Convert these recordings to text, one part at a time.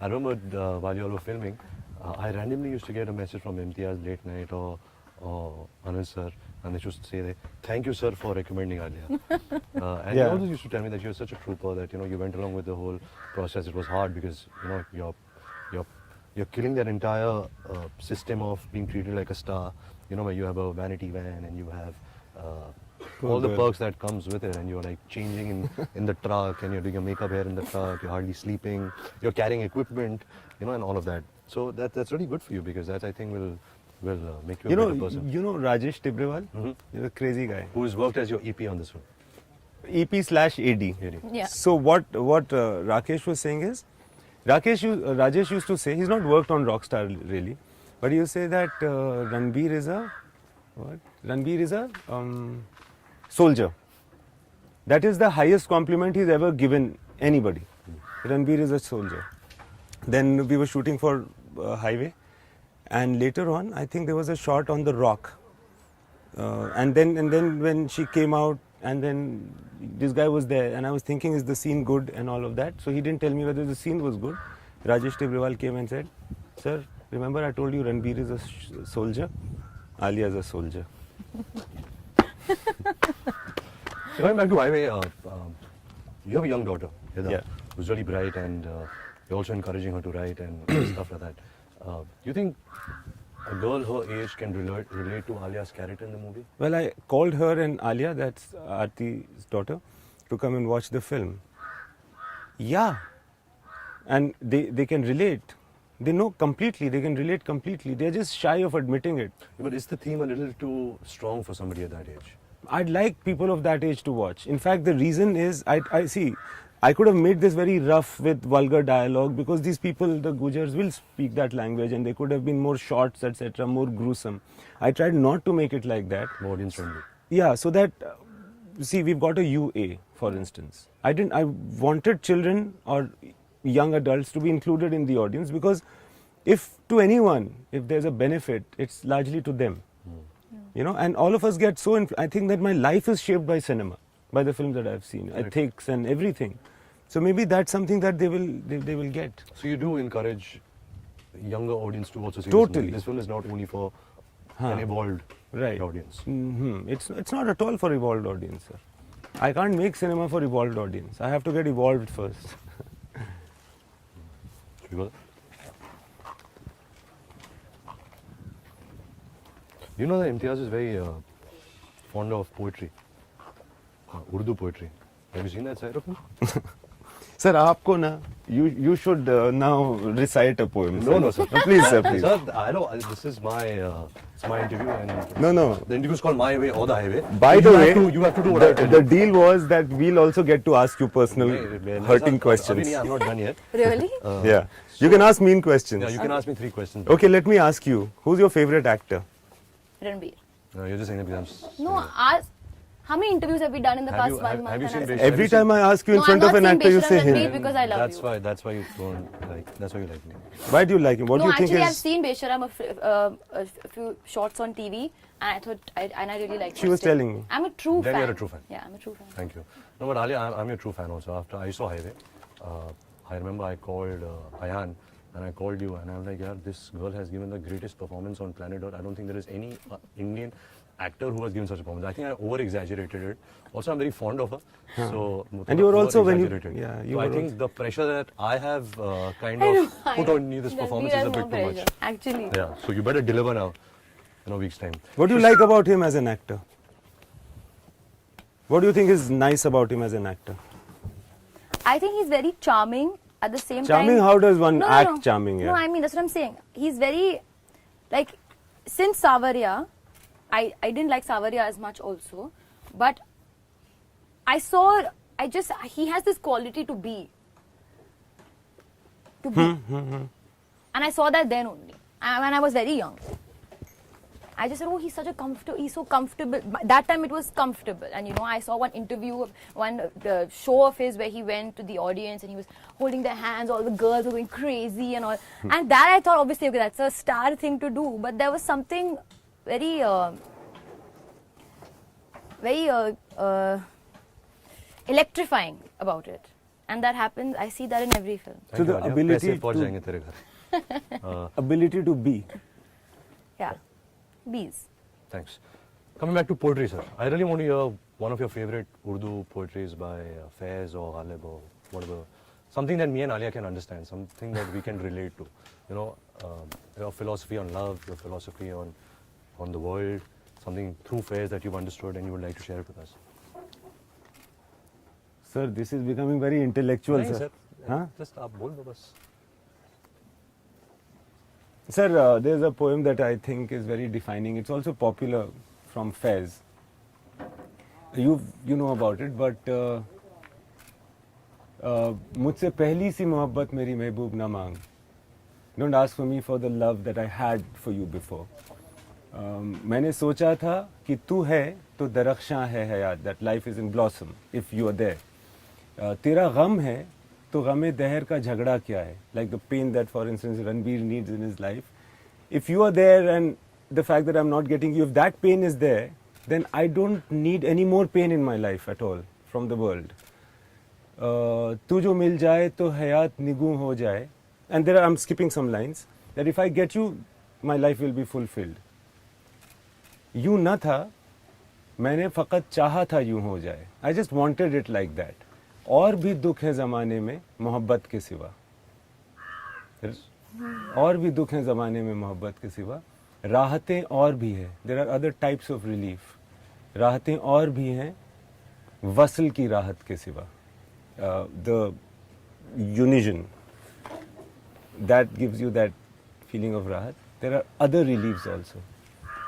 I remember while you all were filming, I randomly used to get a message from Imtiaz late night or Anand sir, and they used to say, "Thank you, sir, for recommending Alia." And he always used to tell me that you're such a trooper, that you went along with the whole process. It was hard because you're killing that entire system of being treated like a star. Where you have a vanity van and you have all the perks that comes with it, and you're like changing in the truck, and you're doing your makeup hair in the truck, you're hardly sleeping, you're carrying equipment, and all of that. So that's really good for you, because that, I think, will make you a better person. You know Rajesh Tibrewal? He's a crazy guy. Who's worked as your EP on this one? EP/AD. Yeah. So what Rakesh was saying is, Rajesh used to say, he's not worked on Rockstar really, but he used to say that Ranbir is a soldier. That is the highest compliment he's ever given anybody. Ranbir is a soldier. Then we were shooting for Highway, and later on, I think there was a shot on the rock, and then when she came out, and then this guy was there, and I was thinking, is the scene good and all of that? So he didn't tell me whether the scene was good. Rajesh Tibrewal came and said, "Sir, remember I told you Ranbir is a soldier, Alia is a soldier." So going back to Highway, you have a young daughter, Hida, Yeah. who's really bright, and you're also encouraging her to write and stuff like that. Do you think a girl her age can relate to Alia's character in the movie? Well, I called her and Alia, that's Aarti's daughter, to come and watch the film. Yeah. And they can relate. They know completely, they can relate completely. They're just shy of admitting it. But is the theme a little too strong for somebody at that age? I'd like people of that age to watch. In fact, the reason is, I see, I could have made this very rough with vulgar dialogue, because these people, the Gujars, will speak that language, and they could have been more shots, etc., more gruesome. I tried not to make it like that. More audience friendly. Yeah, so that, see, we've got a UA, for instance. I wanted children or young adults to be included in the audience, because if to anyone, if there's a benefit, it's largely to them. And all of us get so, I think that my life is shaped by cinema, by the films that I've seen, ethics and everything. So maybe that's something that they will get. So you do encourage younger audience to also see Totally. this film. This film is not only for an evolved audience. It's not at all for evolved audience, sir. I can't make cinema for evolved audience. I have to get evolved first. You know that Imtiaz is very fond of poetry, Urdu poetry. Have you seen that side of him? Sir, aapko na, you should now recite a poem. No, sir. No, please, sir, please. Sir, I know this is it's my interview, and No. the interview is called My Way or the Highway. By the way, you have to do what I tell the you. deal was that we'll also get to ask you personal hurting questions. I'm not done yet. Really? Yeah, you can ask mean questions. Yeah, you can ask me 3 questions. Okay, let me ask you, who's your favorite actor? Ranbir. No, you're just saying that because No, how many interviews have we done in the past 1 month? Have you seen and I- Besh- Every time I ask you in No, front I'm of an not actor, you saying say Besharam Ranbir him. because I love you. That's why you don't like. That's why you like me. Why do you like him? What No, do you think actually, I've is... seen Besharam a few shots on TV, and I really liked it. She was still. telling me. I'm a true Then fan. you're a true fan. Yeah, I'm a true fan. Thank you. No, but Ali, I'm your true fan also. After I saw Highway, I remember I called Ayan, and I called you, and I was like, yeah, this girl has given the greatest performance on planet Earth. I don't think there is any Indian actor who has given such a performance. I think I over-exaggerated it. Also, I'm very fond of her. So, And you were also when you... over-exaggerated. Yeah, So you I were think the pressure that I have kind of put on you this performance is a bit too much. Actually. Yeah, so you better deliver now in a week's time. What do you like about him as an actor? What do you think is nice about him as an actor? I think he's very charming at the same time. Charming? How does one No, act no. charming? Yeah. No, I mean, that's what I'm saying. He's very, like, since Savaria, I didn't like Savaria as much also, but he has this quality to be. And I saw that then only, when I was very young. I just said, oh, he's so comfortable. That time it was comfortable. And I saw one interview, the show of his where he went to the audience and he was holding their hands, all the girls were going crazy and all. And that I thought, obviously, okay, that's a star thing to do. But there was something very, electrifying about it. And that happens, I see that in every film. Thank So you, the Alia. ability पैसे पहुंच to- जाएंगे तेरे घर. Ability to be. Yeah. Bees. Thanks. Coming back to poetry, sir. I really want to hear one of your favorite Urdu poetries by Faiz or Ghalib or whatever. Something that me and Alia can understand, something that we can relate to. You know, your philosophy on love, your philosophy on the world, something through Faiz that you've understood and you would like to share it with us. Sir, this is becoming very intellectual, नहीं, sir. sir. Huh? Just आप बोल दो बस. Sir, there's a poem that I think is very defining. It's also popular from Faiz. You know about it, but मुझसे पहली सी मोहब्बत मेरी महबूब ना मांग. Don't ask for me for the love that I had for you before. मैंने सोचा था कि तू है तो दरख्शां है हयात. That life is in blossom if you are there. तेरा गम है तो गमे दहर का झगड़ा क्या है? Like the pain that, for instance, Ranbir needs in his life. If you are there and the fact that I'm not getting you, if that pain is there, then I don't need any more pain in my life at all from the world. तू जो मिल जाए तो हयात निगूं हो जाए. And there I'm skipping some lines. That if I get you, my life will be fulfilled. यूं न था, मैंने फ़कत चाहा था यूं हो जाए. I just wanted it like that. और भी दुख है ज़माने में मोहब्बत के सिवा. और भी दुख है ज़माने में मोहब्बत के सिवा. राहतें और भी है. There are other types of relief. राहतें और भी हैं वसल की राहत के सिवा. The unison that gives you that feeling of राहत. There are other reliefs also.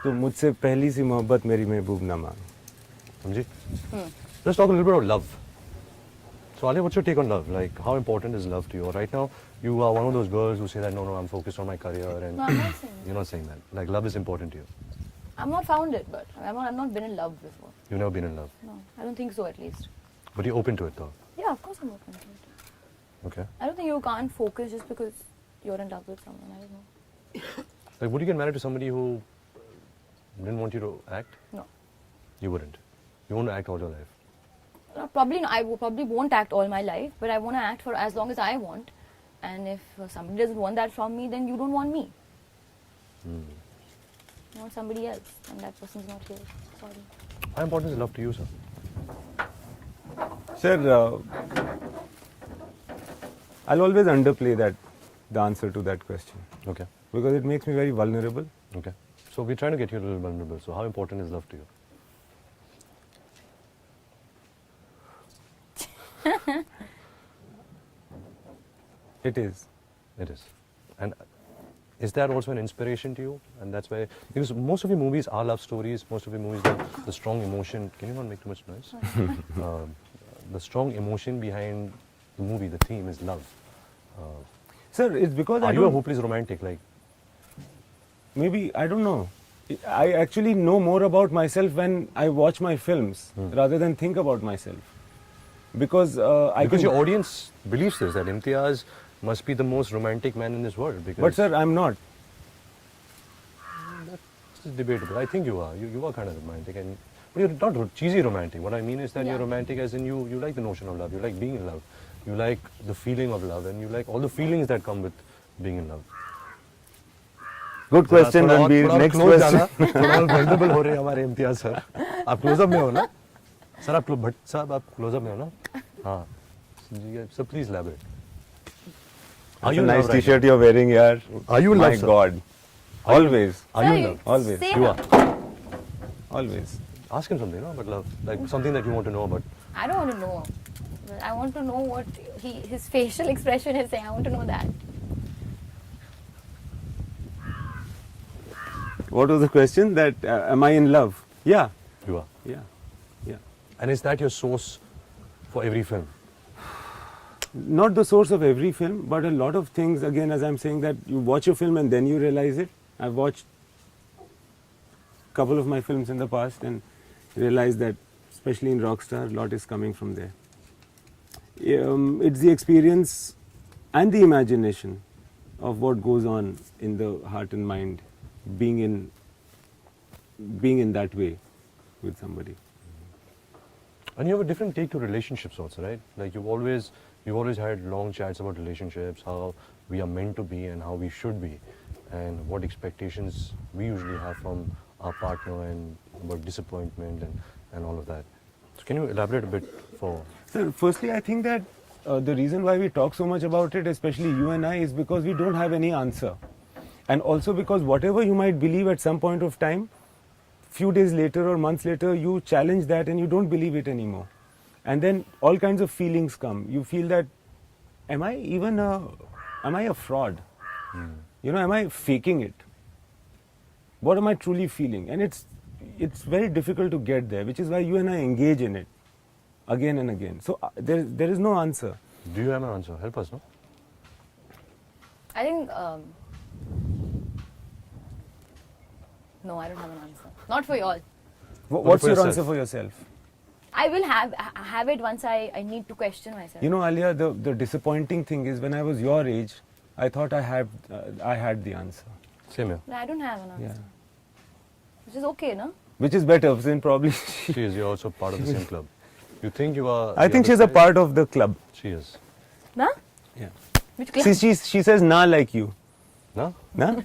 तो मुझसे पहली सी मोहब्बत मेरी महबूब ना मांग. समझी? Let's talk a little bit about love. So Alia, what's your take on love? Like, how important is love to you? Right now, you are one of those girls who say that, no, I'm focused on my career, and No, I'm not saying that. you're not saying that. Like, love is important to you. I've not found it, but I've not been in love before. You've never been in love. No, I don't think so at least. But you're open to it, though. Yeah, of course I'm open to it. Okay. I don't think you can't focus just because you're in love with someone. I don't know. Like, would you get married to somebody who didn't want you to act? No. You wouldn't. You want to act all your life. Probably I probably won't act all my life, but I want to act for as long as I want. And if somebody doesn't want that from me, then you don't want me. You want somebody else, and that person's not here. Sorry. How important is love to you, sir? Sir, I'll always underplay the answer to that question Okay. because it makes me very vulnerable. Okay. So we're trying to get you a little vulnerable. So how important is love to you? It is. It is. And is that also an inspiration to you? And that's why, because most of your movies are love stories, most of your movies have the strong emotion. Can you not make too much noise? The strong emotion behind the movie, the theme is love. Sir, it's because Are you a hopeless romantic? Like, maybe, I don't know. I actually know more about myself when I watch my films rather than think about myself. Because because your audience believes this, that Imtiaz must be the most romantic man in this world. Because But sir, I'm not. It's debatable. I think you are. You are kind of romantic, and but you're not cheesy romantic. What I mean is that Yeah. you're romantic as in you like the notion of love. You like being in love. You like the feeling of love, and you like all the feelings that come with being in love. Good question, थोड़ा और- Ranbir. थोड़ा और Next close question. जाना, थोड़ा और vulnerable हो रहे हैं हमारे इम्तियाज सर. आप क्लोजअप में हो ना? सर आप भट्ट साहब आप क्लोजअप में हो ना? हाँ. So please elaborate. Are That's you a in nice love right T-shirt you're wearing, yaar. Are you in My love, sir? God. Always. Are you in Sir, love? Always. Say You no. are. Always. Ask him something, no? About love, like something that you want to know about. I don't want to know. But I want to know what his facial expression is saying. I want to know that. What was the question? That am I in love? Yeah. You are. Yeah. Yeah. And is that your source for every film? Not the source of every film, but a lot of things, again, as I'm saying, that you watch a film and then you realize it. I've watched a couple of my films in the past and realized that, especially in Rockstar, a lot is coming from there. It's the experience and the imagination of what goes on in the heart and mind, being in that way with somebody. And you have a different take to relationships also, right? Like you've always We've always had long chats about relationships, how we are meant to be and how we should be, and what expectations we usually have from our partner and about disappointment and all of that. So can you elaborate a bit for... So firstly, I think that the reason why we talk so much about it, especially you and I, is because we don't have any answer. And also because whatever you might believe at some point of time, few days later or months later, you challenge that and you don't believe it anymore. And then all kinds of feelings come. You feel that, am I a fraud? You know, am I faking it? What am I truly feeling? And it's very difficult to get there, which is why you and I engage in it again and again. So there is no answer. Do you have an answer? Help us, no? I think, no, I don't have an answer. Not for y'all. What's for your yourself? answer for yourself? I will have it once I need to question myself. You know, Alia, the disappointing thing is when I was your age, I thought I had the answer. Same here. I don't have an answer. Yeah. Which is okay, no? Which is better, since probably She is. You're also part of the same club. You think you are... I the think other she's a side? part of the club. She is. Nah? Yeah. Which club? See, she says nah like you. No? Nah?